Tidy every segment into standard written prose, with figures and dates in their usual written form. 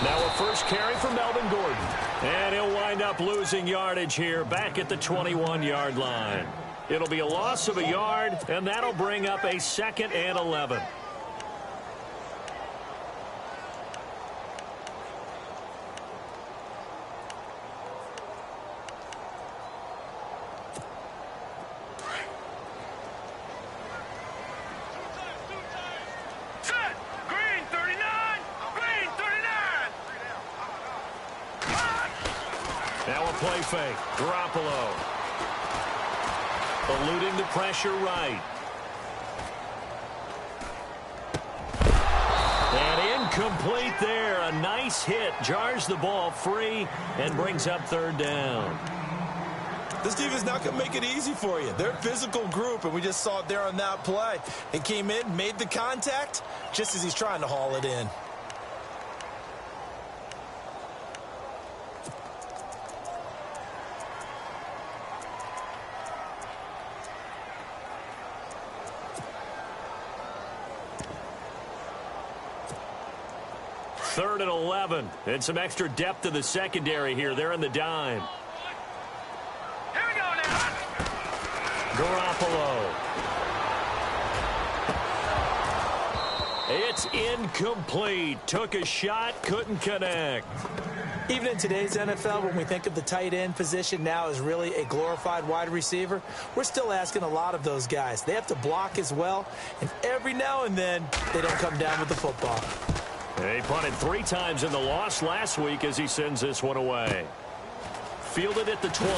Now a first carry for Melvin Gordon. And he'll wind up losing yardage here back at the 21-yard line. It'll be a loss of a yard, and that'll bring up a 2nd and 11. Play fake. Garoppolo. Eluding the pressure right. And incomplete there. A nice hit. Jars the ball free and brings up 3rd down. This team is not going to make it easy for you. They're a physical group, and we just saw it there on that play. He came in, made the contact, just as he's trying to haul it in. Third and 11, and some extra depth to the secondary here. They're in the dime. Here we go now. Garoppolo. It's incomplete. Took a shot, couldn't connect. Even in today's NFL, when we think of the tight end position now as really a glorified wide receiver, we're still asking a lot of those guys. They have to block as well, and every now and then they don't come down with the football. He punted 3 times in the loss last week as he sends this one away. Fielded at the 20.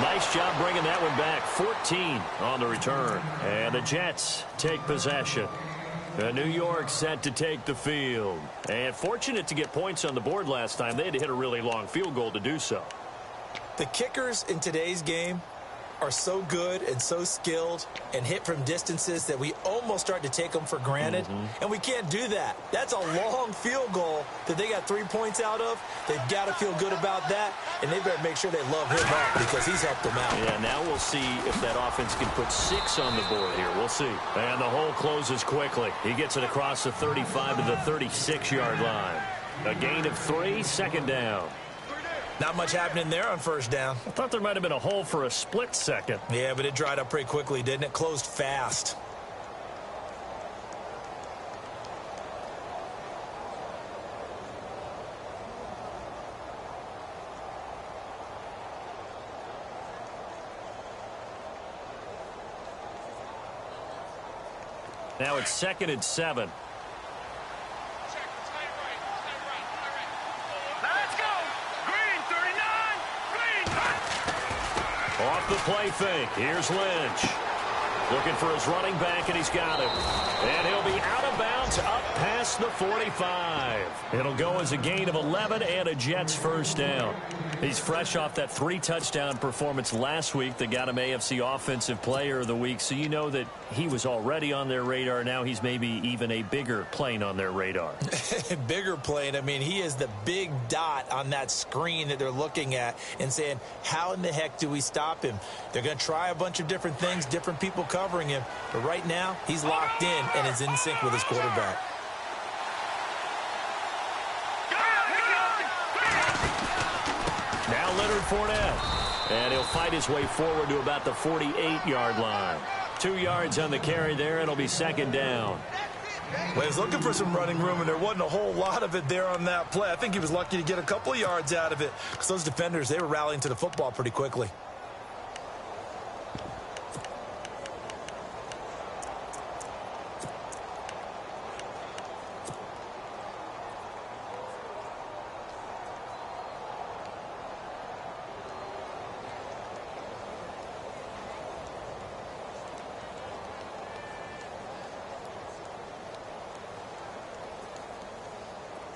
Nice job bringing that one back. 14 on the return. And the Jets take possession. New York set to take the field. And fortunate to get points on the board last time. They had to hit a really long field goal to do so. The kickers in today's game are so good and so skilled and hit from distances that we almost start to take them for granted. And we can't do that. That's a long field goal that they got 3 points out of. They've got to feel good about that, and they better make sure they love him up because he's helped them out. Yeah, now we'll see if that offense can put 6 on the board here. We'll see. And the hole closes quickly. He gets it across the 35 to the 36-yard line. A gain of 3, 2nd down. Not much happening there on 1st down. I thought there might have been a hole for a split second. Yeah, but it dried up pretty quickly, didn't it? Closed fast. Now it's 2nd and 7. Off the play fake. Here's Lynch. Looking for his running back, and he's got him. And he'll be out of bounds up past the 45. It'll go as a gain of 11 and a Jets 1st down. He's fresh off that 3-touchdown performance last week that got him AFC Offensive Player of the Week, so you know that he was already on their radar. Now he's maybe even a bigger plane on their radar. Bigger plane. I mean, he is the big dot on that screen that they're looking at and saying, how in the heck do we stop him? They're going to try a bunch of different things, different people covering him. But right now, he's locked in and is in sync with his quarterback. Now Leonard Fournette. And he'll fight his way forward to about the 48-yard line. 2 yards on the carry there. It'll be 2nd down. Well, he was looking for some running room, and there wasn't a whole lot of it there on that play. I think he was lucky to get a couple of yards out of it because those defenders, they were rallying to the football pretty quickly.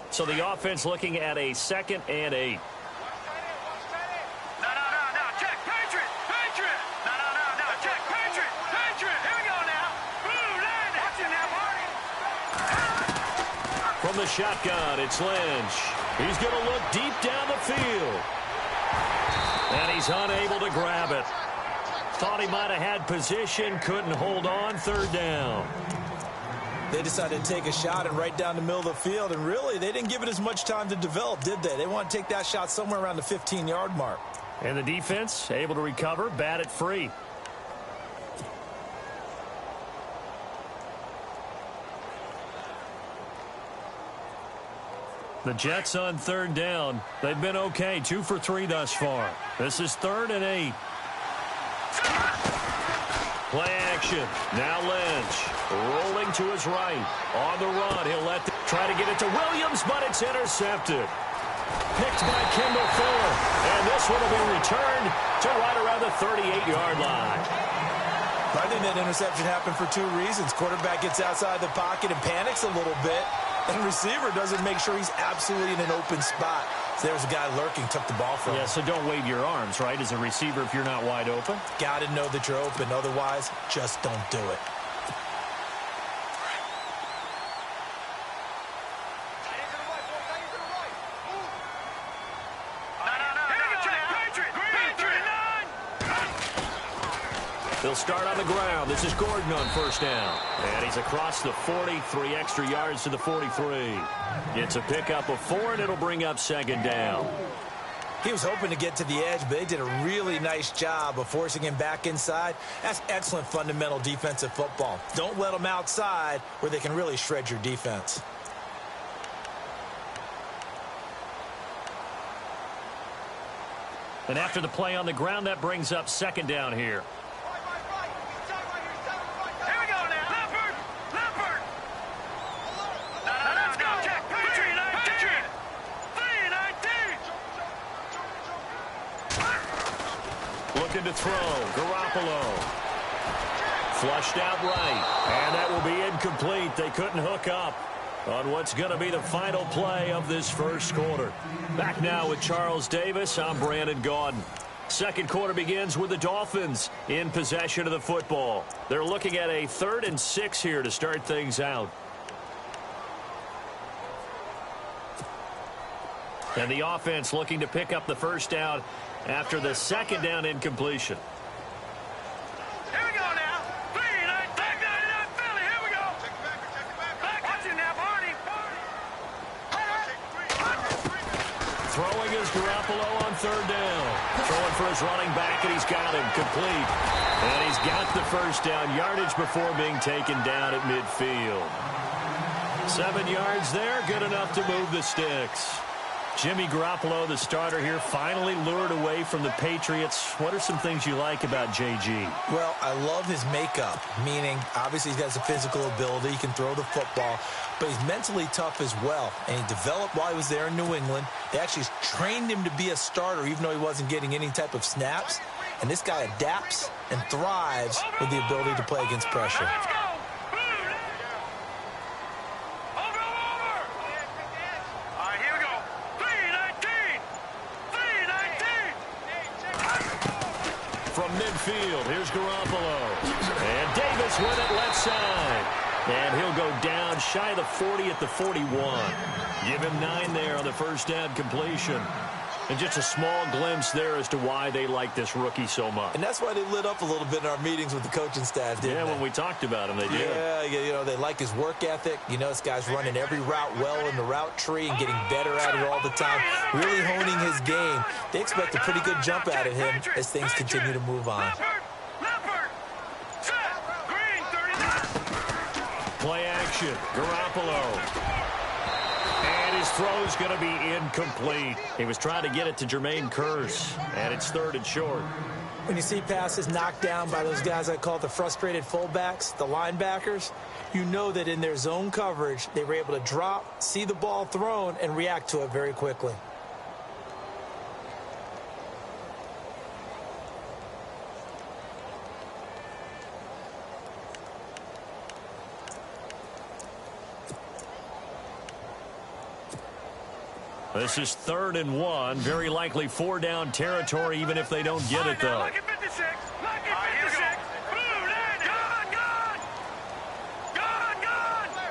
So the offense looking at a 2nd and 8. From the shotgun, it's Lynch. He's going to look deep down the field. And he's unable to grab it. Thought he might have had position, couldn't hold on. 3rd down. They decided to take a shot and right down the middle of the field, and really, they didn't give it as much time to develop, did they? They want to take that shot somewhere around the 15-yard mark. And the defense able to recover, bat it free. The Jets on third down. They've been okay, 2 for 3 thus far. This is 3rd and 8. Play action. Now Lynch rolling to his right. On the run, he'll try to get it to Williams, but it's intercepted. Picked by Kimball Fuller. And this one will be returned to right around the 38-yard line. I think that interception happened for 2 reasons. Quarterback gets outside the pocket and panics a little bit. And receiver doesn't make sure he's absolutely in an open spot. So there's a guy lurking, took the ball from him. Yeah, so don't wave your arms, right, as a receiver if you're not wide open. Got to know that you're open. Otherwise, just don't do it. They'll start on the ground. This is Gordon on first down. And he's across the 40, 3 extra yards to the 43. It's a pickup of 4, and it'll bring up second down. He was hoping to get to the edge, but they did a really nice job of forcing him back inside. That's excellent fundamental defensive football. Don't let them outside where they can really shred your defense. And after the play on the ground, that brings up second down here. Looking to throw. Garoppolo. Flushed out right. And that will be incomplete. They couldn't hook up on what's going to be the final play of this first quarter. Back now with Charles Davis. I'm Brandon Gaudin. Second quarter begins with the Dolphins in possession of the football. They're looking at a 3rd and 6 here to start things out. And the offense looking to pick up the first down after the second down incompletion. Here we go now. 3-9, Philly. Here we go. Watch it now, Barney. Throwing is Garoppolo on third down. Throwing for his running back, and he's got him complete. And he's got the first down yardage before being taken down at midfield. 7 yards there, good enough to move the sticks. Jimmy Garoppolo, the starter here, finally lured away from the Patriots. What are some things you like about JG? Well, I love his makeup, meaning obviously he's got some physical ability. He can throw the football, but he's mentally tough as well. And he developed while he was there in New England. They actually trained him to be a starter, even though he wasn't getting any type of snaps. And this guy adapts and thrives with the ability to play against pressure. From midfield, here's Garoppolo. And Davis with it left side. And he'll go down shy of the 40 at the 41. Give him 9 there on the first down completion. And just a small glimpse there as to why they like this rookie so much. And that's why they lit up a little bit in our meetings with the coaching staff, didn't they? Yeah, when we talked about him, they did. Yeah, you know, they like his work ethic. You know, this guy's running every route well in the route tree and getting better at it all the time, really honing his game. They expect a pretty good jump out of him as things continue to move on. Play action. Garoppolo. And his throw's going to be incomplete. He was trying to get it to Jermaine Kearse, and it's 3rd and short. When you see passes knocked down by those guys I call the frustrated fullbacks, the linebackers, you know that in their zone coverage, they were able to drop, see the ball thrown, and react to it very quickly. This is 3rd and 1. Very likely 4-down territory, even if they don't get it, though. Lucky 56. Lucky 56. Blue line. Gone.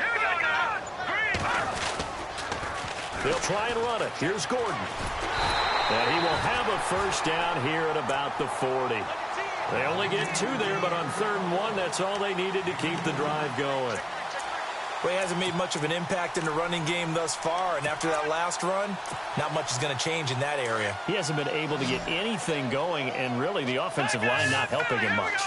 Here we go now. Green. They'll try and run it. Here's Gordon. And he will have a first down here at about the 40. They only get 2 there, but on 3rd and 1, that's all they needed to keep the drive going. Well, he hasn't made much of an impact in the running game thus far, and after that last run, not much is going to change in that area. He hasn't been able to get anything going, and really the offensive line not helping him much.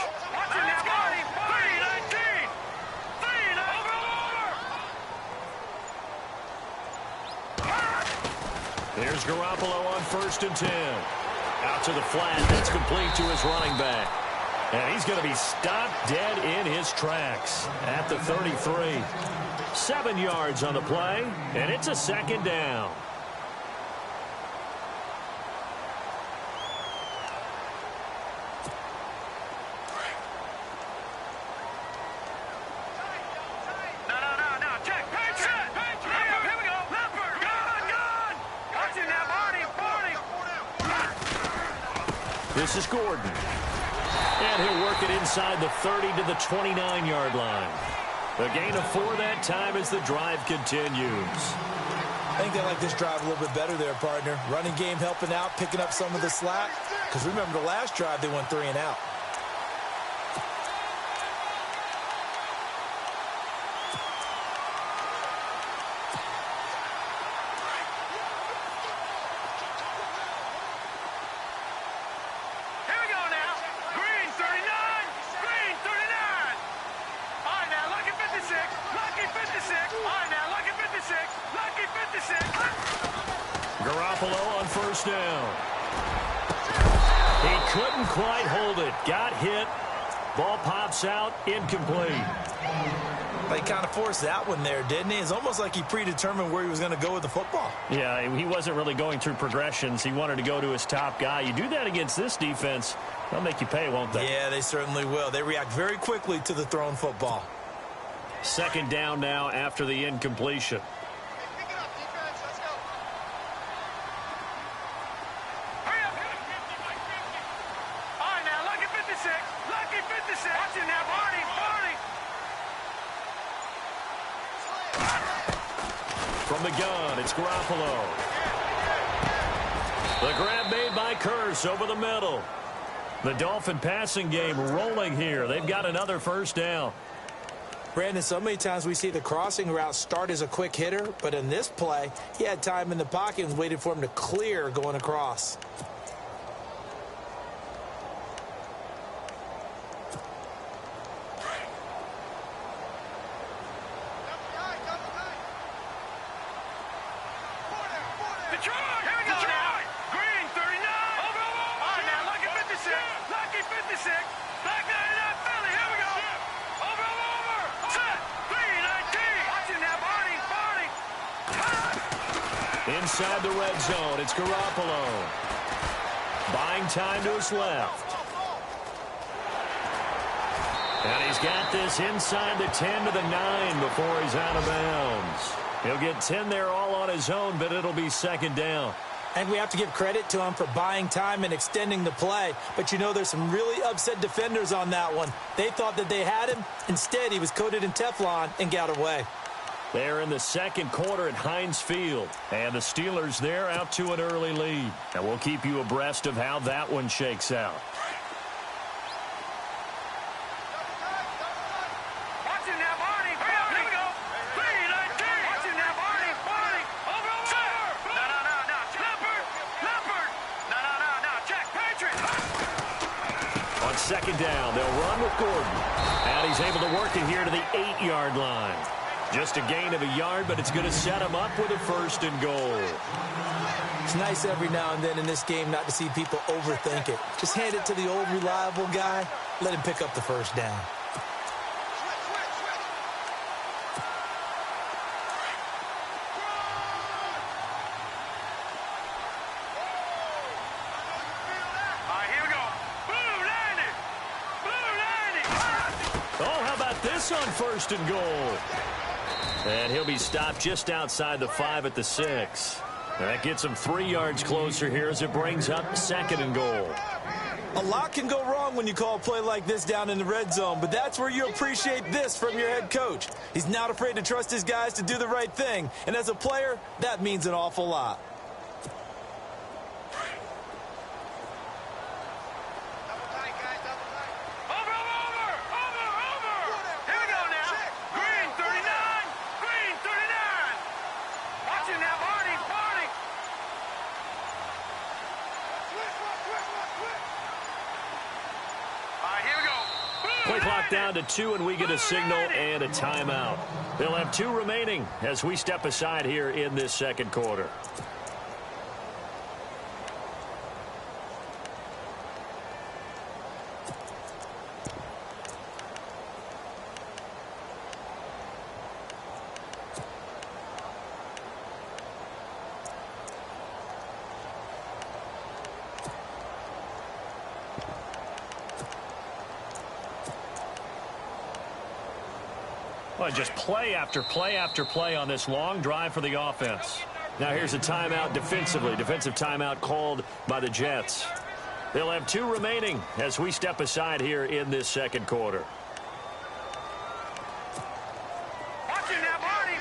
Here's Garoppolo on 1st and 10. Out to the flat. That's complete to his running back. And he's going to be stopped dead in his tracks at the 33. 7 yards on the play, and it's a 2nd down. This is Gordon. And he'll work it inside the 30 to the 29-yard line. A gain of 4 that time as the drive continues. I think they like this drive a little bit better there, partner. Running game helping out, picking up some of the slack. Because remember the last drive, they went 3 and out. Garoppolo on 1st down. He couldn't quite hold it. Got hit. Ball pops out. Incomplete. He kind of forced that one there, didn't he? It's almost like he predetermined where he was going to go with the football. Yeah, he wasn't really going through progressions. He wanted to go to his top guy. You do that against this defense, they'll make you pay, won't they? Yeah, they certainly will. They react very quickly to the thrown football. 2nd down now after the incompletion. From the gun, it's Garoppolo. The grab made by Curse over the middle. The Dolphin passing game rolling here. They've got another 1st down. Brandon, so many times we see the crossing route start as a quick hitter, but in this play, he had time in the pocket and waited for him to clear going across. Inside the red zone, it's Garoppolo. Buying time to his left. And he's got this inside the 10 to the 9 before he's out of bounds. He'll get 10 there all on his own, but it'll be 2nd down. And we have to give credit to him for buying time and extending the play. But, you know, there's some really upset defenders on that one. They thought that they had him. Instead, he was coated in Teflon and got away. They're in the 2nd quarter at Heinz Field. And the Steelers there out to an early lead. And we'll keep you abreast of how that one shakes out. On 2nd down, they'll run with Gordon. And he's able to work it here to the 8-yard line. Just a gain of a yard, but it's going to set him up with a 1st and goal. It's nice every now and then in this game not to see people overthink it. Just hand it to the old reliable guy. Let him pick up the 1st down. Oh, how about this on 1st and goal? And he'll be stopped just outside the 5 at the 6. That gets him 3 yards closer here as it brings up 2nd and goal. A lot can go wrong when you call a play like this down in the red zone, but that's where you appreciate this from your head coach. He's not afraid to trust his guys to do the right thing, and as a player, that means an awful lot. back down to 2, and we get a signal and a timeout. They'll have 2 remaining as we step aside here in this second quarter. Well, just play after play after play on this long drive for the offense. Now here's a timeout defensively. Defensive timeout called by the Jets. They'll have 2 remaining as we step aside here in this second quarter. Watch it now, Barney.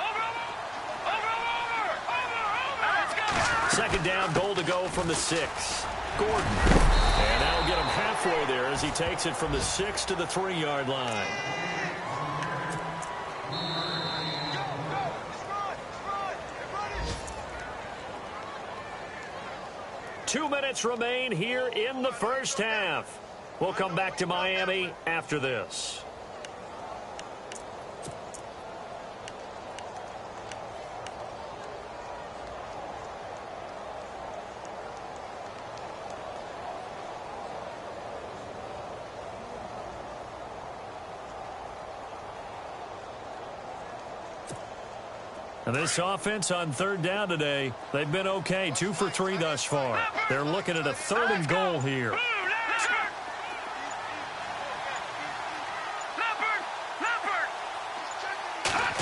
Over. Let's go. Second down, goal to go from the 6. Gordon. And that'll get him halfway there as he takes it from the 6 to the 3-yard line. Two minutes remain here in the first half. We'll come back to Miami after this. And this offense on third down today, they've been okay. 2 for 3 thus far. They're looking at a 3rd and goal here.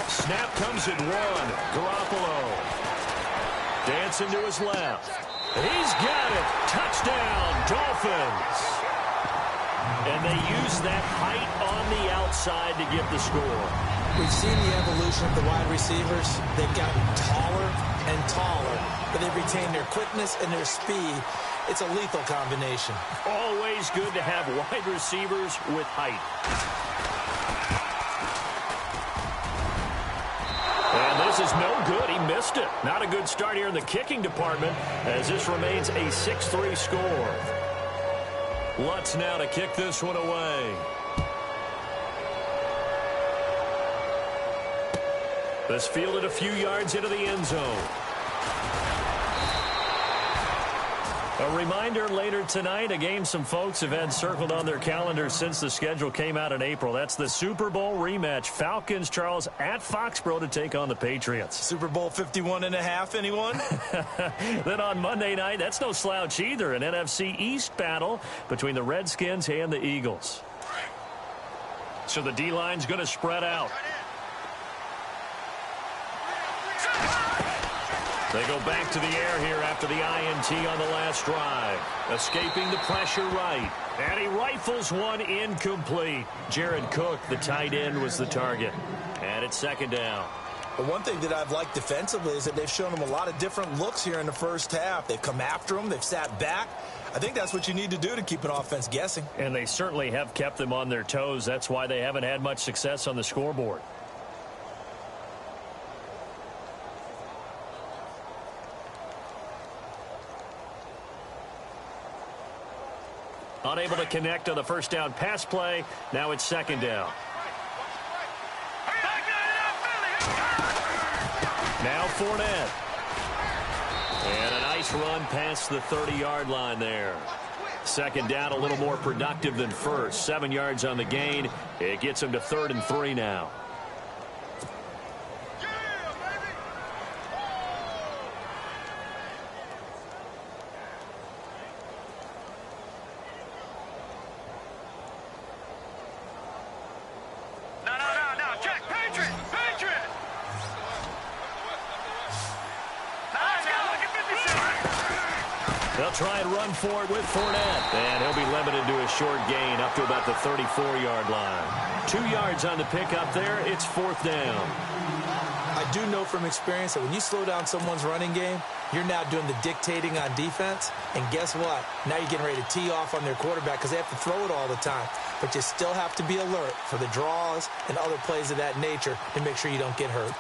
Snap comes at 1. Garoppolo. Dancing to his left. He's got it. Touchdown, Dolphins. And they use that height on the outside to get the score. We've seen the evolution of the wide receivers. They've gotten taller and taller, but they've retained their quickness and their speed. It's a lethal combination. Always good to have wide receivers with height. And this is no good. He missed it. Not a good start here in the kicking department as this remains a 6-3 score. Lutz now to kick this one away. This fielded a few yards into the end zone. A reminder later tonight, a game some folks have had circled on their calendars since the schedule came out in April. That's the Super Bowl rematch. Falcons, Charles, at Foxborough to take on the Patriots. Super Bowl 51.5, anyone? Then on Monday night, that's no slouch either, an NFC East battle between the Redskins and the Eagles. So the D-line's going to spread out. They go back to the air here after the INT on the last drive. Escaping the pressure right. And he rifles one incomplete. Jared Cook, the tight end, was the target. And it's second down. But one thing that I've liked defensively is that they've shown them a lot of different looks here in the first half. They've come after them. They've sat back. I think that's what you need to do to keep an offense guessing. And they certainly have kept them on their toes. That's why they haven't had much success on the scoreboard. Unable to connect on the first down pass play. Now it's second down. Now Fournette. And a nice run past the 30-yard line there. Second down, a little more productive than first. 7 yards on the gain. It gets him to 3rd and 3 now. They'll try and run for it with Fournette. And he'll be limited to a short gain up to about the 34-yard line. 2 yards on the pickup there. It's 4th down. I do know from experience that when you slow down someone's running game, you're now doing the dictating on defense. And guess what? Now you're getting ready to tee off on their quarterback because they have to throw it all the time. But you still have to be alert for the draws and other plays of that nature to make sure you don't get hurt.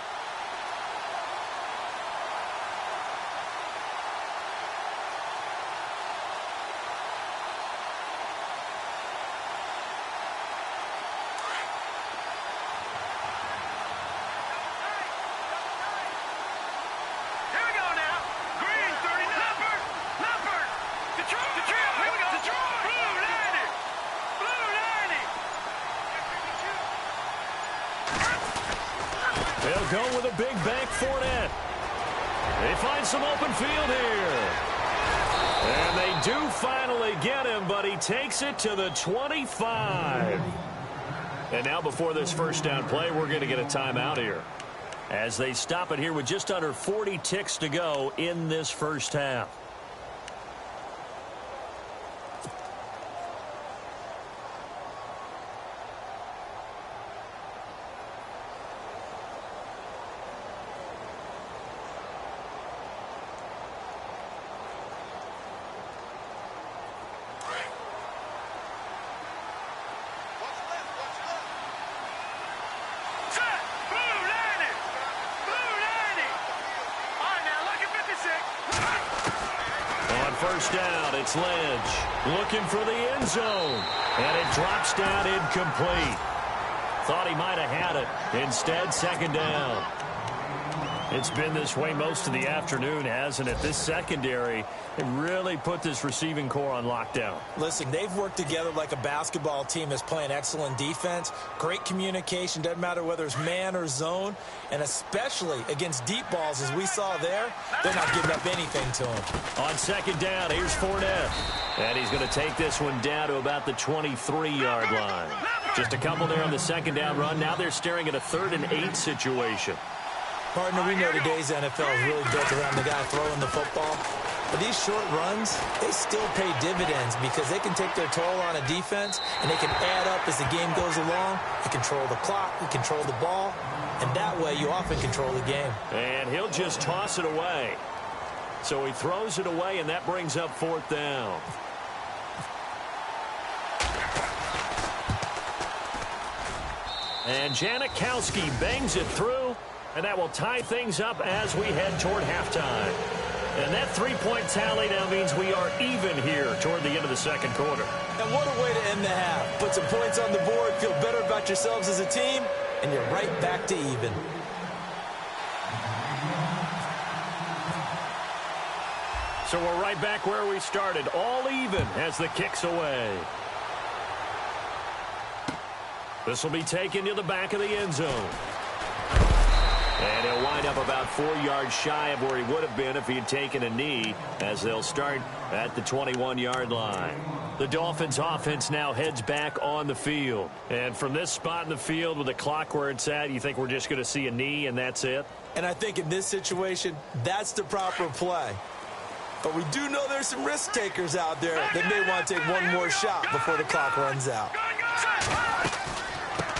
they'll go with a big bank Fournette. They find some open field here. And they do finally get him, but he takes it to the 25. And now before this first down play, we're going to get a timeout here, as they stop it here with just under 40 ticks to go in this first half. First down, it's Lynch looking for the end zone, and it drops down incomplete. Thought he might have had it. Instead, second down. It's been this way most of the afternoon, hasn't it? This secondary, it really put this receiving core on lockdown. Listen, they've worked together like a basketball team that's playing excellent defense. Great communication, doesn't matter whether it's man or zone, and especially against deep balls, as we saw there, they're not giving up anything to him. On second down, here's Fournette. And he's going to take this one down to about the 23-yard line. Just a couple there on the second down run. Now they're staring at a 3rd and 8 situation. Partner, we know today's NFL is really built around the guy throwing the football. But these short runs, they still pay dividends because they can take their toll on a defense, and they can add up as the game goes along. You control the clock, you control the ball, and that way you often control the game. And he'll just toss it away. So he throws it away, and that brings up 4th down. And Janikowski bangs it through, and that will tie things up as we head toward halftime. And that three-point tally now means we are even here toward the end of the second quarter. And what a way to end the half. Put some points on the board, feel better about yourselves as a team, and you're right back to even. So we're right back where we started, all even as the kick's away. This will be taken to the back of the end zone. And he'll wind up about 4 yards shy of where he would have been if he had taken a knee, as they'll start at the 21-yard line. The Dolphins offense now heads back on the field. And from this spot in the field with the clock where it's at, you think we're just going to see a knee and that's it? And I think in this situation, that's the proper play. But we do know there's some risk takers out there that may want to take one more shot before the clock runs out.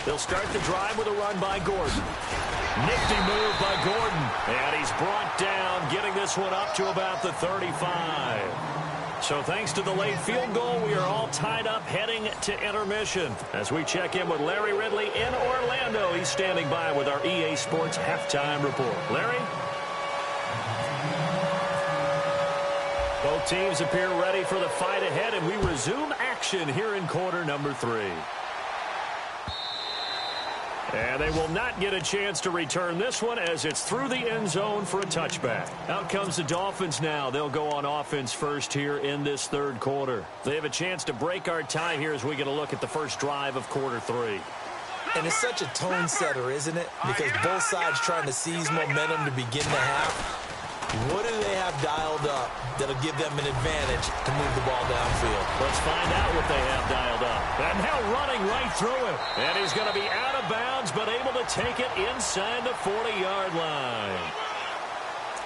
They'll start the drive with a run by Gordon. Nifty move by Gordon. And he's brought down, getting this one up to about the 35. So thanks to the late field goal, we are all tied up heading to intermission. As we check in with Larry Ridley in Orlando, he's standing by with our EA Sports halftime report. Larry? Both teams appear ready for the fight ahead, and we resume action here in quarter number 3. And they will not get a chance to return this one as it's through the end zone for a touchback. Out comes the Dolphins now. They'll go on offense first here in this third quarter. They have a chance to break our tie here as we get a look at the first drive of quarter 3. And it's such a tone setter, isn't it? Because both sides trying to seize momentum to begin the half. What do they have dialed up that'll give them an advantage to move the ball downfield? Let's find out what they have dialed up. And now running right through it. And he's going to be out of bounds, but able to take it inside the 40-yard line.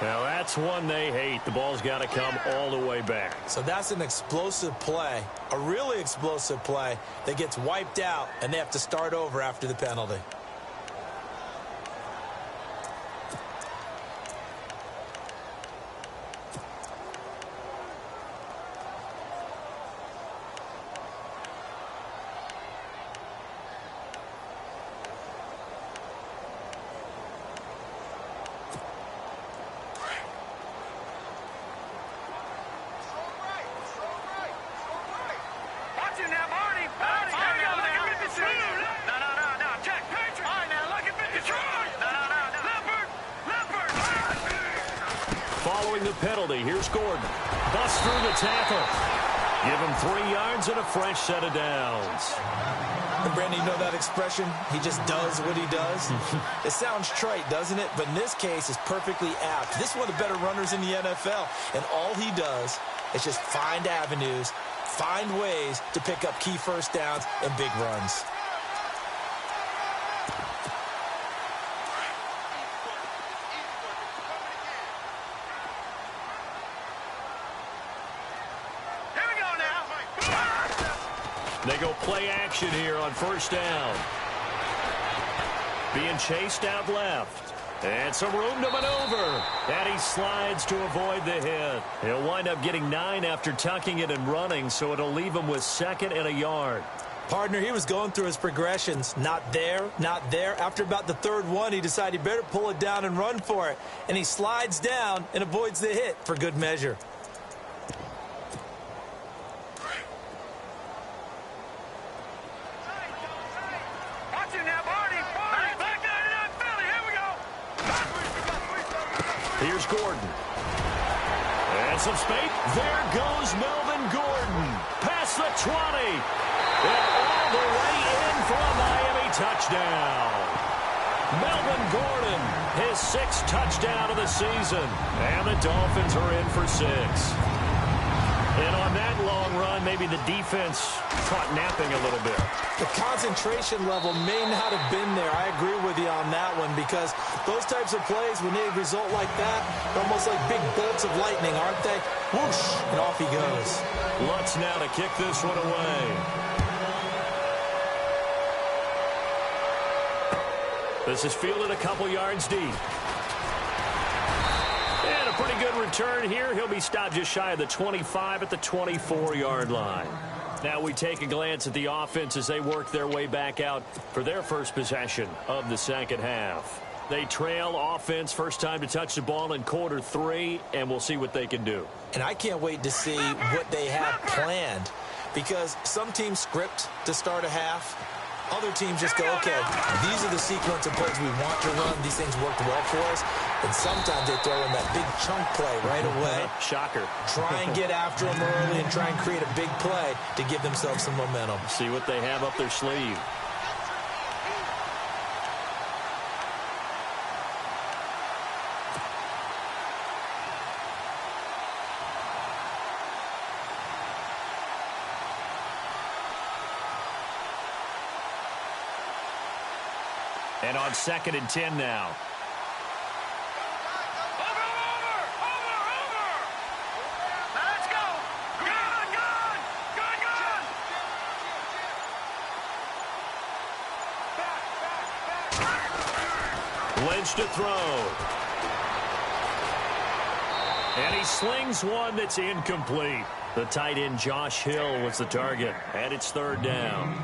Now, that's one they hate. The ball's got to come all the way back. So that's an explosive play, a really explosive play that gets wiped out, and they have to start over after the penalty. Following the penalty, here's Gordon. Busts through the tackle. Give him 3 yards and a fresh set of downs. And Brandon, you know that expression? He just does what he does. It sounds trite, doesn't it? But in this case, it's perfectly apt. This is one of the better runners in the NFL. And all he does is just find avenues, find ways to pick up key first downs and big runs. They go play action here on first down. Being chased out left. And some room to maneuver. And he slides to avoid the hit. He'll wind up getting 9 after tucking it and running, so it'll leave him with 2nd and a yard. Partner, he was going through his progressions. Not there, not there. After about the 3rd one, he decided he better pull it down and run for it. And he slides down and avoids the hit for good measure. Here's Gordon. And some space. There goes Melvin Gordon. Past the 20. And all the way in for a Miami touchdown. Melvin Gordon, his 6th touchdown of the season. And the Dolphins are in for 6. And on that long run, maybe the defense caught napping a little bit. The concentration level may not have been there. I agree with you on that one, because those types of plays, when they result like that, they're almost like big bolts of lightning, aren't they? Whoosh, and off he goes. Lutz now to kick this one away. This is fielded a couple yards deep. And a pretty good return here. He'll be stopped just shy of the 25 at the 24-yard line. Now we take a glance at the offense as they work their way back out for their first possession of the second half. They trail offense, first time to touch the ball in quarter 3, and we'll see what they can do. And I can't wait to see what they have planned, because some teams script to start a half. Other teams just go, okay, these are the sequence of plays we want to run. These things worked well for us. And sometimes they throw in that big chunk play right away. Shocker. Try and get after them early and try and create a big play to give themselves some momentum. See what they have up their sleeve. And on 2nd and 10 now. Let's go. Good. Lynch to throw. And he slings one that's incomplete. The tight end Josh Hill was the target. And it's 3rd down.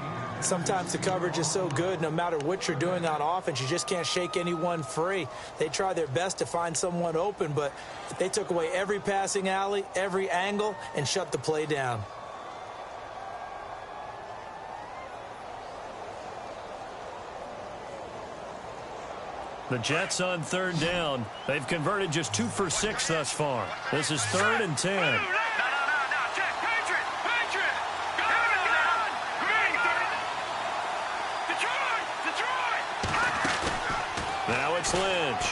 Sometimes the coverage is so good, no matter what you're doing on offense, you just can't shake anyone free. They try their best to find someone open, but they took away every passing alley, every angle, and shut the play down. The Jets on 3rd down. They've converted just 2 for 6 thus far. This is 3rd and 10. Now it's Lynch.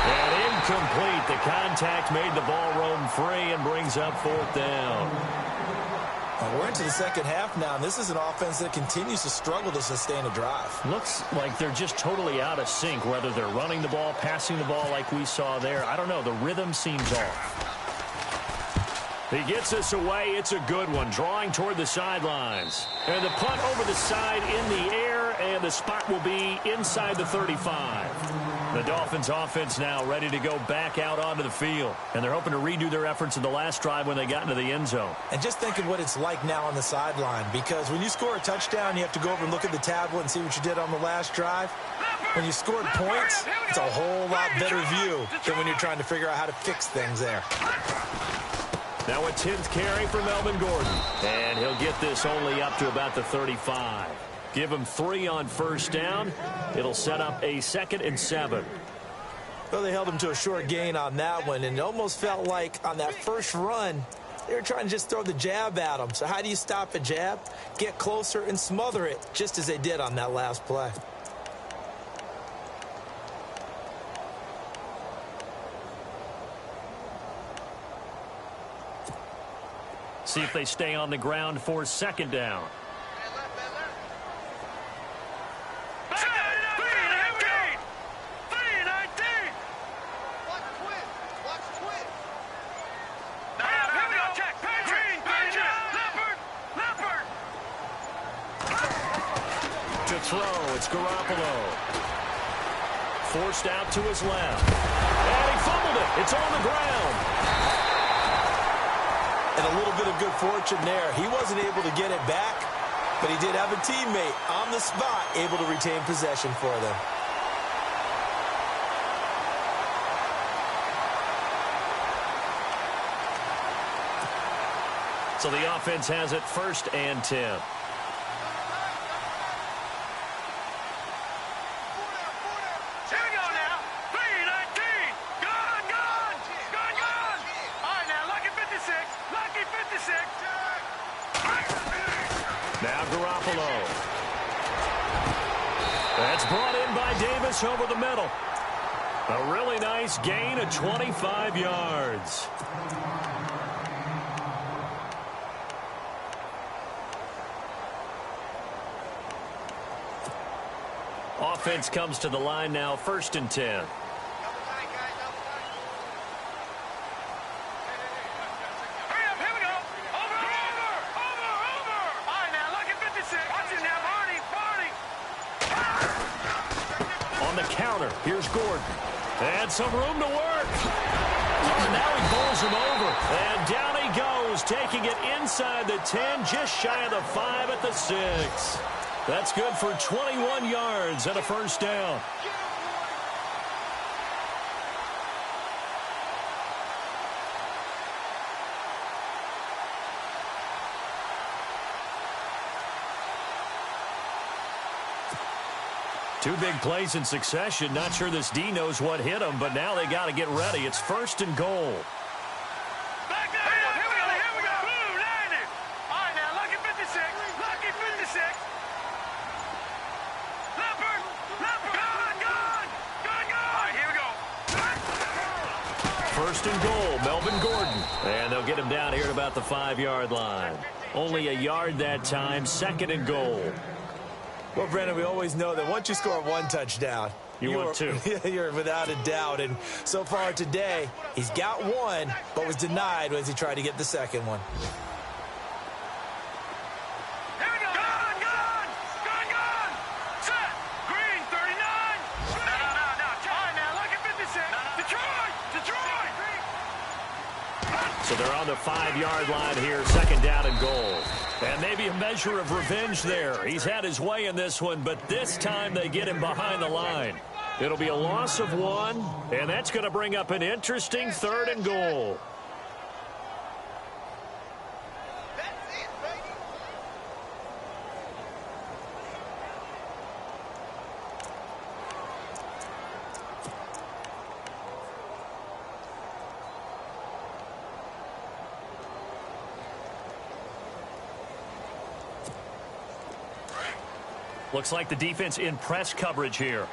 And incomplete. The contact made the ball roam free and brings up 4th down. We're into the second half now, and this is an offense that continues to struggle to sustain a drive. Looks like they're just totally out of sync, whether they're running the ball, passing the ball like we saw there. I don't know. The rhythm seems off. He gets this away. It's a good one, drawing toward the sidelines. And the punt over the side in the air, and the spot will be inside the 35. The Dolphins offense now ready to go back out onto the field. And they're hoping to redo their efforts in the last drive when they got into the end zone. And just think of what it's like now on the sideline, because when you score a touchdown, you have to go over and look at the tablet and see what you did on the last drive. When you scored points, it's a whole lot better view than when you're trying to figure out how to fix things there. Now a 10th carry for Melvin Gordon. And he'll get this only up to about the 35. Give him 3 on first down. It'll set up a 2nd and 7. Well, they held him to a short gain on that one, and it almost felt like on that first run, They were trying to just throw the jab at him. So how do you stop a jab? Get closer and smother it, just as they did on that last play. See if they stay on the ground for second down. To throw, it's Garoppolo. Forced out to his left. And he fumbled it. It's on the ground. And a little bit of good fortune there. He wasn't able to get it back, but he did have a teammate on the spot able to retain possession for them. So the offense has it 1st and 10. Now Garoppolo. That's brought in by Davis over the middle. A really nice gain of 25 yards. Offense comes to the line now, 1st and 10. Here's Gordon. And some room to work. Oh, now he bowls him over. And down he goes, taking it inside the 10, just shy of the 5 at the 6. That's good for 21 yards and a 1st down. Two big plays in succession. Not sure this D knows what hit him, but now they got to get ready. It's 1st and goal. Back there, here we go. Blue, 90. All right, now, lucky 56. Lucky 56. Leopard. Gun. All right, here we go. 1st and goal, Melvin Gordon. And they'll get him down here at about the 5-yard line. Only a yard that time, 2nd and goal. Well, Brandon, we always know that once you score one touchdown, you want 2. You're without a doubt. And so far today, he's got 1, but was denied as he tried to get the 2nd one. Here we go. Gun. Set. Green, 39. No. All right, now, lucky 56. Detroit. So they're on the 5-yard line here, 2nd down and goal. And maybe a measure of revenge there. He's had his way in this one, but this time they get him behind the line. It'll be a loss of 1, and that's going to bring up an interesting 3rd and goal. Looks like the defense in press coverage here. All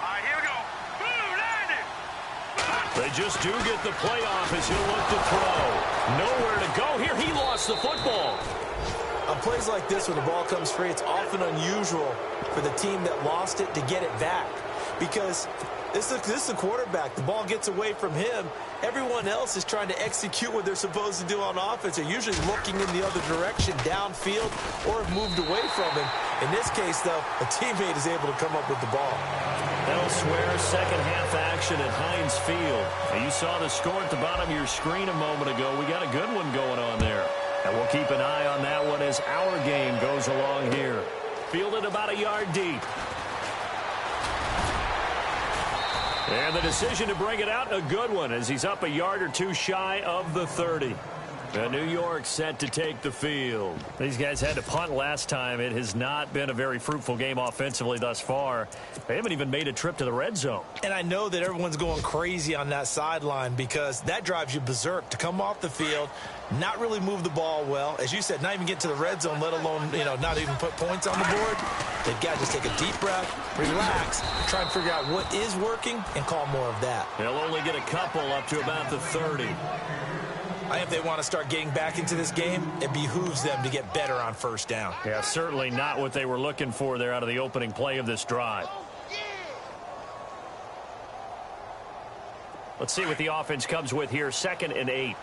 right, here we go. Blue, 90. They just do get the playoff as he'll look to throw. Nowhere to go here. He lost the football. On plays like this, when the ball comes free, it's often unusual for the team that lost it to get it back. Because this is the quarterback. The ball gets away from him. Everyone else is trying to execute what they're supposed to do on offense. They're usually looking in the other direction, downfield, or have moved away from him. In this case, though, a teammate is able to come up with the ball. Elsewhere, second half action at Heinz Field. Now, you saw the score at the bottom of your screen a moment ago. We got a good one going on there. And we'll keep an eye on that one as our game goes along here. Fielded about a yard deep. And the decision to bring it out, a good one, as he's up a yard or two shy of the 30. New York set to take the field. These guys had to punt last time. It has not been a very fruitful game offensively thus far. They haven't even made a trip to the red zone. And I know that everyone's going crazy on that sideline because that drives you berserk to come off the field, not really move the ball well. As you said, not even get to the red zone, let alone, not even put points on the board. They've got to just take a deep breath, relax, try and figure out what is working and call more of that. They'll only get a couple up to about the 30. I think if they want to start getting back into this game, it behooves them to get better on first down. Yeah, certainly not what they were looking for there out of the opening play of this drive. Let's see what the offense comes with here. 2nd and 8.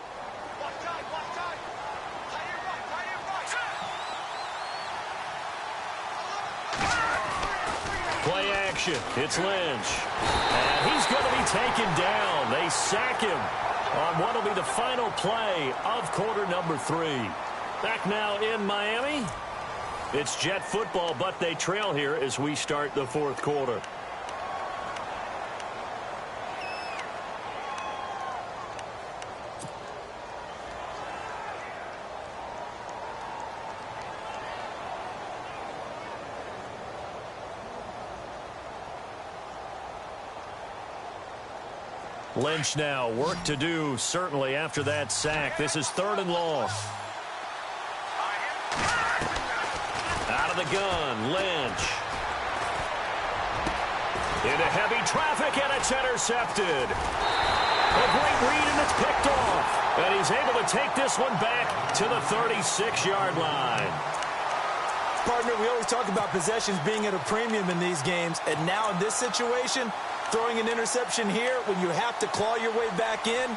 Play action. It's Lynch. And he's going to be taken down. They sack him on what will be the final play of quarter number 3. Back now in Miami. It's Jet football, but they trail here as we start the 4th quarter. Lynch now, work to do, certainly after that sack. This is 3rd and long. Out of the gun, Lynch. Into heavy traffic, and it's intercepted. A great read, and it's picked off. And he's able to take this one back to the 36-yard line. Partner, we always talk about possessions being at a premium in these games, and now in this situation, throwing an interception here when you have to claw your way back in,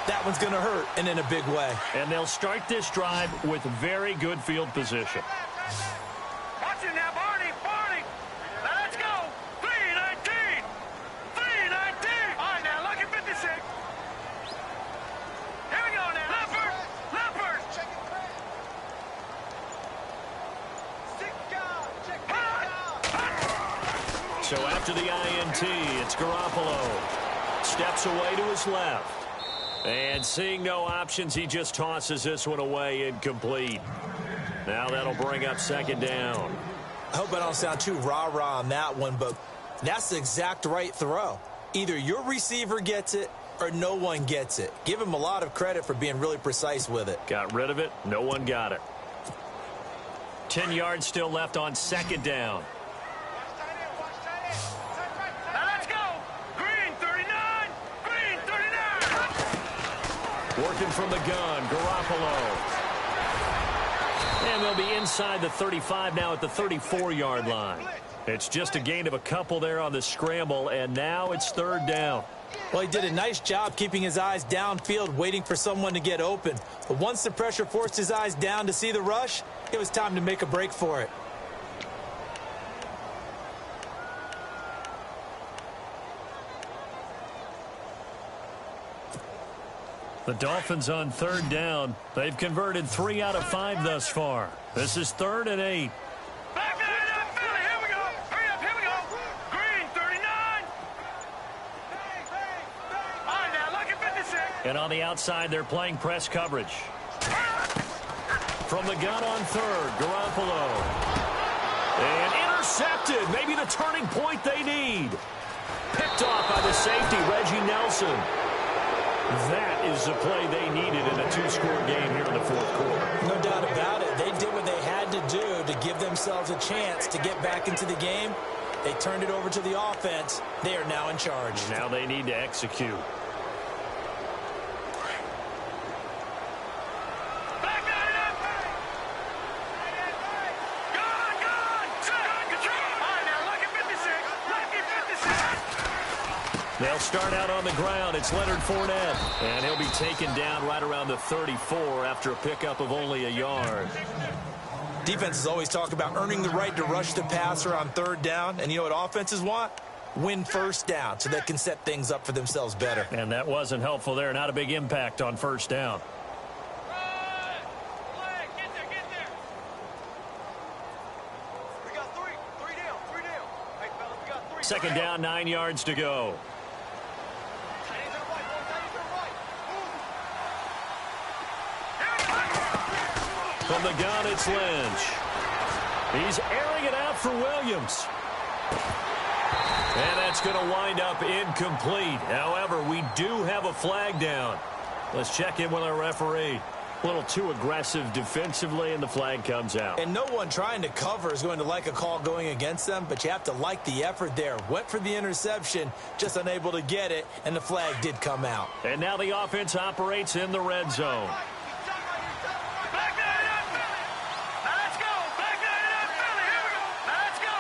that one's going to hurt, and in a big way. And they'll start this drive with very good field position. Watch it now, Barney. Let's go. 3-19. 3-19. All right, now, look at 56. Here we go now. Leopard. Check it. So after the INT, it's Garoppolo. Steps away to his left. And seeing no options, he just tosses this one away, incomplete. Now that'll bring up 2nd down. I hope I don't sound too rah-rah on that one, but that's the exact right throw. Either your receiver gets it or no one gets it. Give him a lot of credit for being really precise with it. Got rid of it. No one got it. 10 yards still left on 2nd down. Working from the gun, Garoppolo. And they'll be inside the 35 now at the 34-yard line. It's just a gain of a couple there on the scramble, and now it's 3rd down. Well, he did a nice job keeping his eyes downfield, waiting for someone to get open. But once the pressure forced his eyes down to see the rush, it was time to make a break for it. The Dolphins on 3rd down. They've converted 3 out of 5 thus far. This is 3rd and 8. Back to the Philly. Here we go. Hurry up. Here we go. Green, 39. All right, now, look at 56. And on the outside, they're playing press coverage. From the gun on 3rd, Garoppolo. And intercepted. Maybe the turning point they need. Picked off by the safety, Reggie Nelson. That is the play they needed in a 2-score game here in the 4th quarter. No doubt about it. They did what they had to do to give themselves a chance to get back into the game. They turned it over to the offense. They are now in charge. Now they need to execute. They'll start out on the ground. It's Leonard Fournette. And he'll be taken down right around the 34 after a pickup of only a yard. Defenses always talk about earning the right to rush the passer on 3rd down. And you know what offenses want? Win 1st down so they can set things up for themselves better. And that wasn't helpful there. Not a big impact on 1st down. We got 3 down. Hey, fellas, we got 3. 2nd down, 9 yards to go. Here From the gun, it's Lynch. He's airing it out for Williams. And that's going to wind up incomplete. However, we do have a flag down. Let's check in with our referee. A little too aggressive defensively, and the flag comes out. And no one trying to cover is going to like a call going against them, but you have to like the effort there. Went for the interception, just unable to get it, and the flag did come out. And now the offense operates in the red zone. Back nine up, Philly. Let's go. Back nine up, Philly. Here we go. Let's go.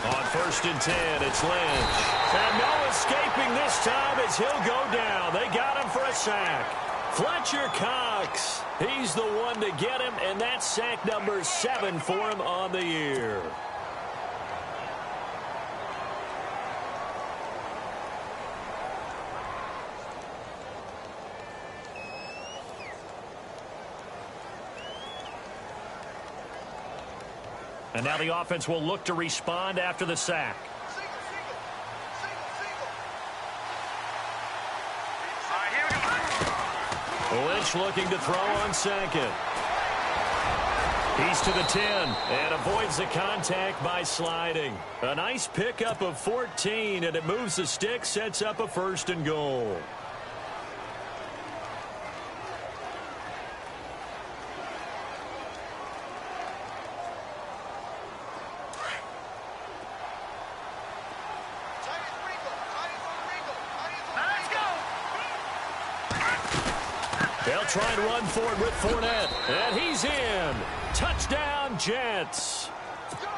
On 1st and 10, it's Lynch. And no escaping this time as he'll go down. They got him for a sack. Fletcher Cox, he's the one to get him, and that's sack number 7 for him on the year. And now the offense will look to respond after the sack. Lynch looking to throw on 2nd. He's to the 10 and avoids the contact by sliding. A nice pickup of 14, and it moves the stick, sets up a 1st and goal. They'll try and run for it with Fournette. And he's in. Touchdown, Jets.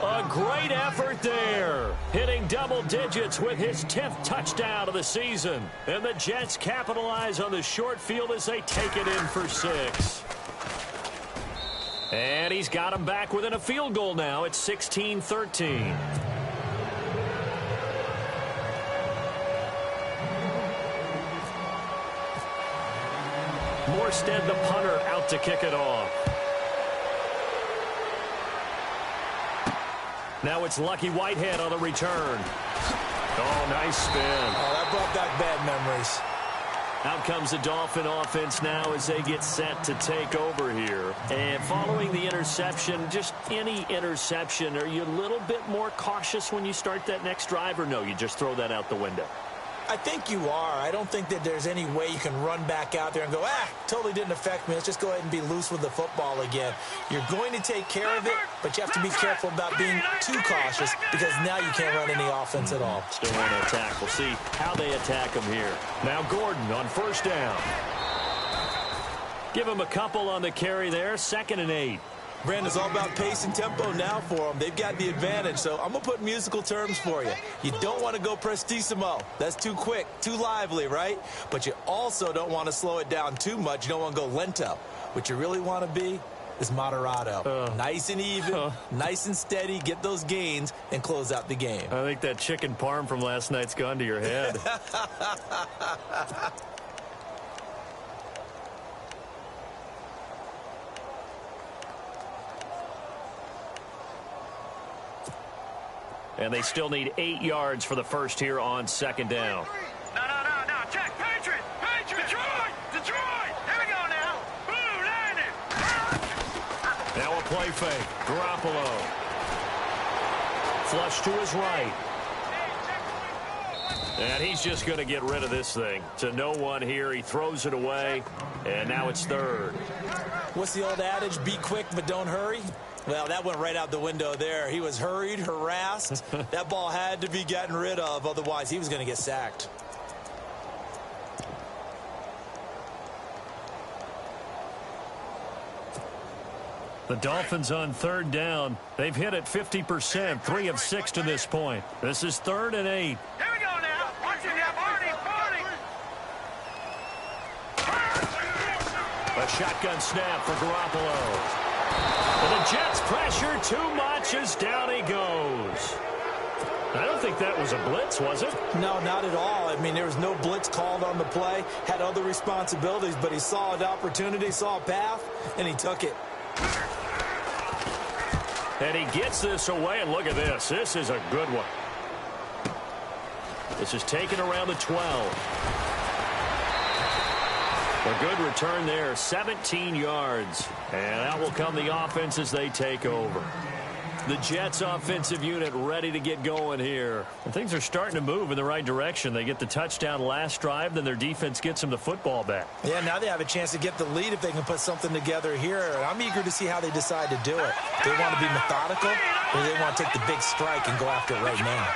A great effort there. Hitting double digits with his 10th touchdown of the season. And the Jets capitalize on the short field as they take it in for 6. And he's got him back within a field goal now. It's 16-13. Morstead, the punter, out to kick it off. Now it's Lucky Whitehead on the return. Oh, nice spin. Oh, that brought back bad memories. Out comes the Dolphin offense now as they get set to take over here. And following the interception, just any interception, are you a little bit more cautious when you start that next drive, or no, you just throw that out the window? I think you are. I don't think that there's any way you can run back out there and go, totally didn't affect me. Let's just go ahead and be loose with the football again. You're going to take care of it, but you have to be careful about being too cautious because now you can't run any offense at all. Still want to attack. We'll see how they attack him here. Now Gordon on 1st down. Give him a couple on the carry there. 2nd and 8. Brandon, it's all about pace and tempo now for them. They've got the advantage, so I'm going to put musical terms for you. You don't want to go prestissimo. That's too quick, too lively, right? But you also don't want to slow it down too much. You don't want to go lento. What you really want to be is moderato. Nice and even, nice and steady, get those gains, and close out the game. I think that chicken parm from last night's gone to your head. And they still need 8 yards for the first here on 2nd down. No. Check. Patriot. Detroit. Here we go now. Blue landed. Now a play fake. Garoppolo. Flush to his right. And he's just going to get rid of this thing. To no one here. He throws it away. And now it's 3rd. What's the old adage? Be quick, but don't hurry. Well, that went right out the window there. He was hurried, harassed. That ball had to be gotten rid of. Otherwise, he was going to get sacked. The Dolphins on 3rd down. They've hit it 50%, 3 of 6 to this point. This is 3rd and 8. Here we go now. Watch it now, Barney. A shotgun snap for Garoppolo. And the Jets pressure too much as down he goes. I don't think that was a blitz, was it? No, not at all. I mean, there was no blitz called on the play. Had other responsibilities, but he saw an opportunity, saw a path, and he took it. And he gets this away, and look at this. This is a good one. This is taken around the 12. A good return there, 17 yards. And out will come the offense as they take over. The Jets offensive unit ready to get going here. And things are starting to move in the right direction. They get the touchdown last drive, then their defense gets them the football back. Yeah, now they have a chance to get the lead if they can put something together here. And I'm eager to see how they decide to do it. They want to be methodical, or they want to take the big strike and go after it right now.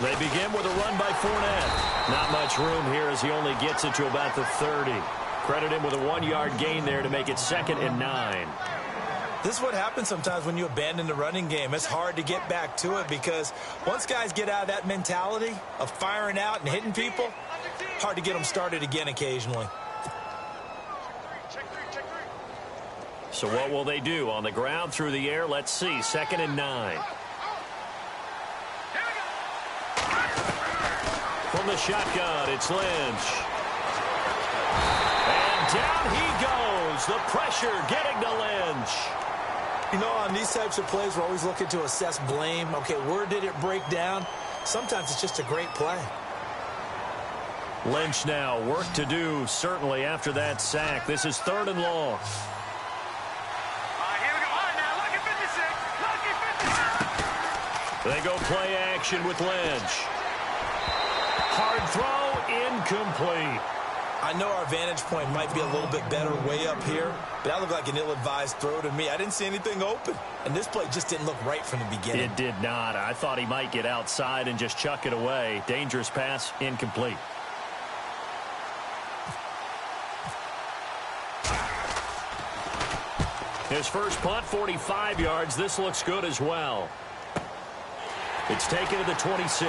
They begin with a run by Fournette. Not much room here as he only gets it to about the 30. Credit him with a 1-yard gain there to make it 2nd and 9. This is what happens sometimes when you abandon the running game. It's hard to get back to it because once guys get out of that mentality of firing out and hitting people, hard to get them started again occasionally. So what will they do? On the ground, through the air, let's see. 2nd and 9. From the shotgun, it's Lynch. And down he goes. The pressure getting to Lynch. You know, on these types of plays, we're always looking to assess blame. Okay, where did it break down? Sometimes it's just a great play. Lynch now, work to do, certainly, after that sack. This is 3rd and long. They go play action with Lynch. Hard throw, incomplete. I know our vantage point might be a little bit better way up here, but that looked like an ill-advised throw to me. I didn't see anything open, and this play just didn't look right from the beginning. It did not. I thought he might get outside and just chuck it away. Dangerous pass, incomplete. His first punt, 45 yards. This looks good as well. It's taken to the 26.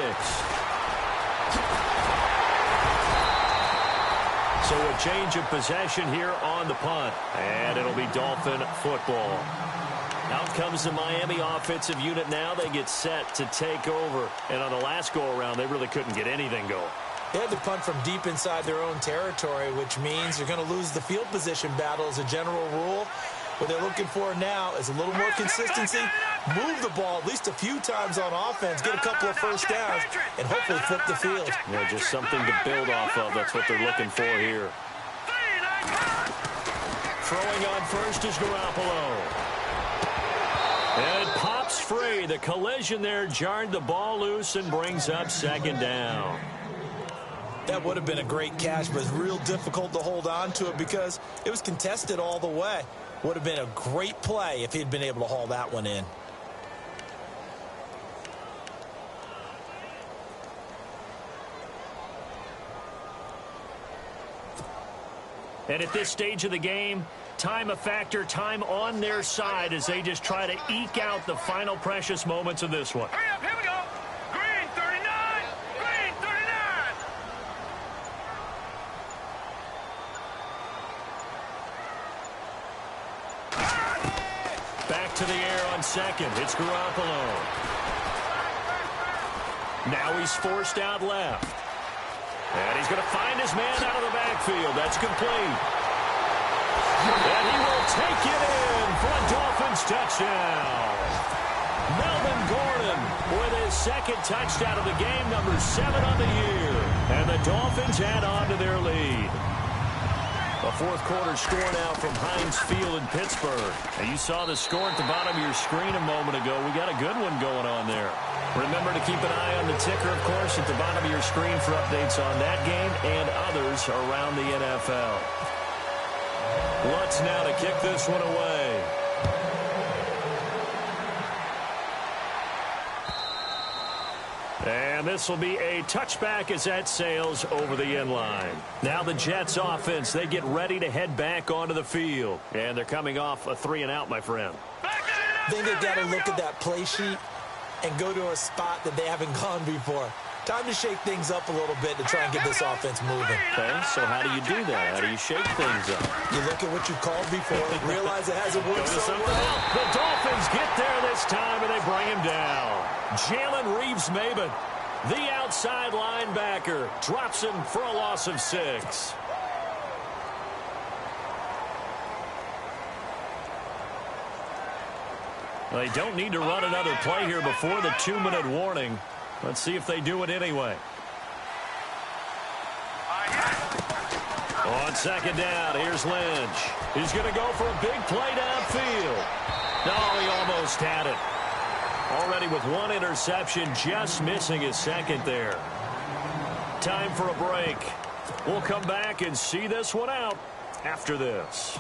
So a change of possession here on the punt. And it'll be Dolphin football. Out comes the Miami offensive unit now. They get set to take over. And on the last go-around, they really couldn't get anything going. They had to punt from deep inside their own territory, which means you're going to lose the field position battle as a general rule. What they're looking for now is a little more consistency, move the ball at least a few times on offense, get a couple of first downs, and hopefully flip the field. Yeah, just something to build off of. That's what they're looking for here. Throwing on first is Garoppolo. And it pops free. The collision there jarred the ball loose and brings up 2nd down. That would have been a great catch, but it's real difficult to hold on to it because it was contested all the way. Would have been a great play if he'd been able to haul that one in. And at this stage of the game, time a factor, time on their side as they just try to eke out the final precious moments of this one. Hurry up, here we go. Green 39. Green 39. Back to the air on 2nd. It's Garoppolo. Now he's forced out left. And he's going to find his man out of the backfield. That's complete. And he will take it in for a Dolphins touchdown. Melvin Gordon with his 2nd touchdown of the game, number 7 on the year. And the Dolphins add on to their lead. A 4th quarter score now from Heinz Field in Pittsburgh. And you saw the score at the bottom of your screen a moment ago. We got a good one going on there. Remember to keep an eye on the ticker, of course, at the bottom of your screen for updates on that game and others around the NFL. Lutz now to kick this one away. And this will be a touchback as that sails over the end line. Now the Jets offense, they get ready to head back onto the field. And they're coming off a 3-and-out, my friend. I think they've got to look at that play sheet and go to a spot that they haven't gone before. Time to shake things up a little bit to try and get this offense moving. Okay, so how do you do that? How do you shake things up? You look at what you called before, realize it hasn't worked so well. The Dolphins get there this time, and they bring him down. Jalen Reeves-Maybin, the outside linebacker, drops him for a loss of 6. They don't need to run another play here before the 2-minute warning. Let's see if they do it anyway. On second down, here's Lynch. He's going to go for a big play downfield. No, he almost had it. Already with one interception, just missing his second there. Time for a break. We'll come back and see this one out after this.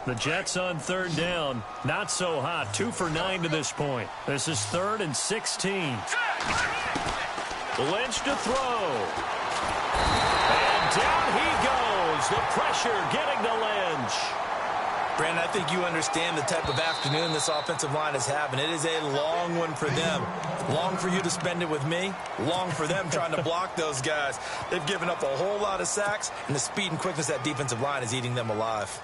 The Jets on third down. Not so hot. 2 for 9 to this point. This is 3rd and 16. Lynch to throw. And down he goes. The pressure getting to Lynch. Brandon, I think you understand the type of afternoon this offensive line is having. It is a long one for them. Long for you to spend it with me. Long for them trying to block those guys. They've given up a whole lot of sacks, and the speed and quickness of that defensive line is eating them alive.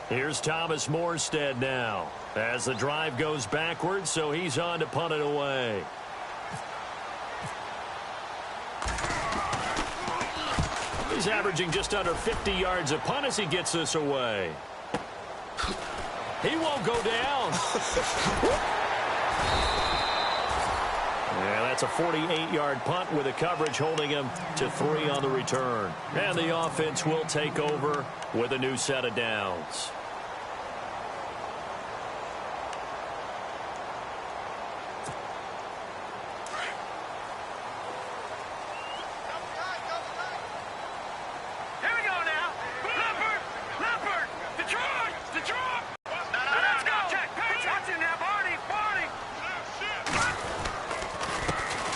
Here's Thomas Morstead now as the drive goes backwards, so he's on to punt it away. He's averaging just under 50 yards a punt as he gets this away. He won't go down. Yeah, that's a 48-yard punt with a coverage holding him to 3 on the return. And the offense will take over with a new set of downs.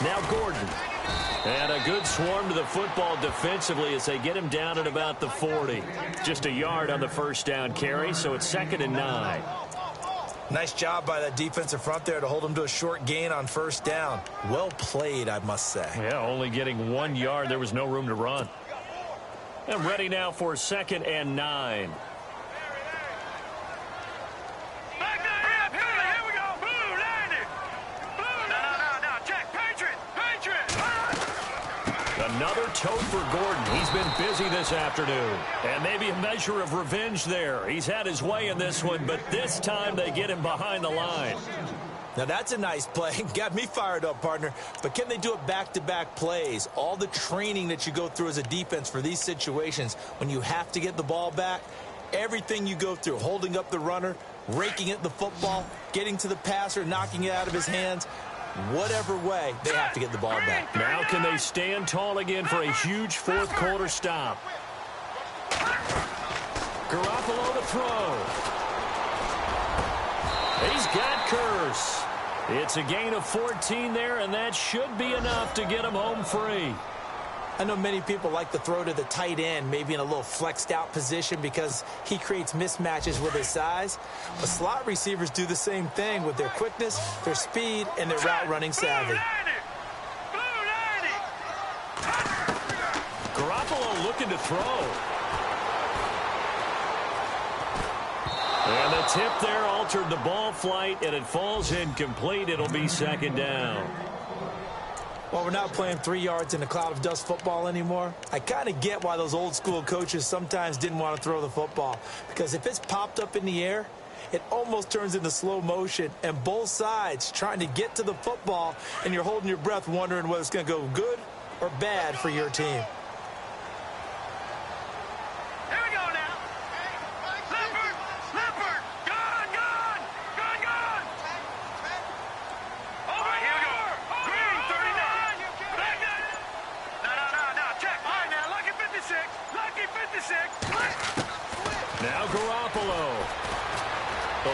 Now Gordon. And a good swarm to the football defensively as they get him down at about the 40. Just a yard on the first down carry, so it's 2nd and 9. Nice job by that defensive front there to hold him to a short gain on first down. Well played, I must say. Yeah, only getting 1 yard. There was no room to run. And ready now for 2nd and 9. Another tote for Gordon. He's been busy this afternoon. And maybe a measure of revenge there. He's had his way in this one, but this time they get him behind the line. Now that's a nice play. Got me fired up, partner. But can they do it back-to-back plays? All the training that you go through as a defense for these situations, when you have to get the ball back, everything you go through, holding up the runner, raking at the football, getting to the passer, knocking it out of his hands, whatever way, they have to get the ball back. Now can they stand tall again for a huge fourth quarter stop? Garoppolo to throw. He's got Curse. It's a gain of 14 there, and that should be enough to get him home free. I know many people like to throw to the tight end, maybe in a little flexed out position because he creates mismatches with his size. But slot receivers do the same thing with their quickness, their speed, and their route running savvy. Garoppolo looking to throw. And the tip there altered the ball flight, and it falls incomplete. It'll be 2nd down. Well, we're not playing 3 yards in a cloud of dust football anymore. I kind of get why those old school coaches sometimes didn't want to throw the football. Because if it's popped up in the air, it almost turns into slow motion. And both sides trying to get to the football, and you're holding your breath wondering whether it's going to go good or bad for your team. Now Garoppolo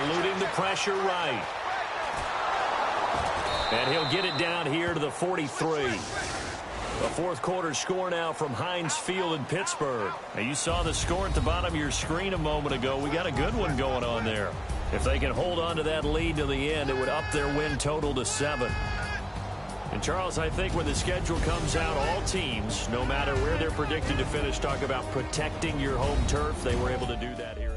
eluding the pressure right. And he'll get it down here to the 43. A fourth quarter score now from Heinz Field in Pittsburgh. Now you saw the score at the bottom of your screen a moment ago. We got a good one going on there. If they can hold on to that lead to the end, it would up their win total to 7. And, Charles, I think when the schedule comes out, all teams, no matter where they're predicted to finish, talk about protecting your home turf. They were able to do that here.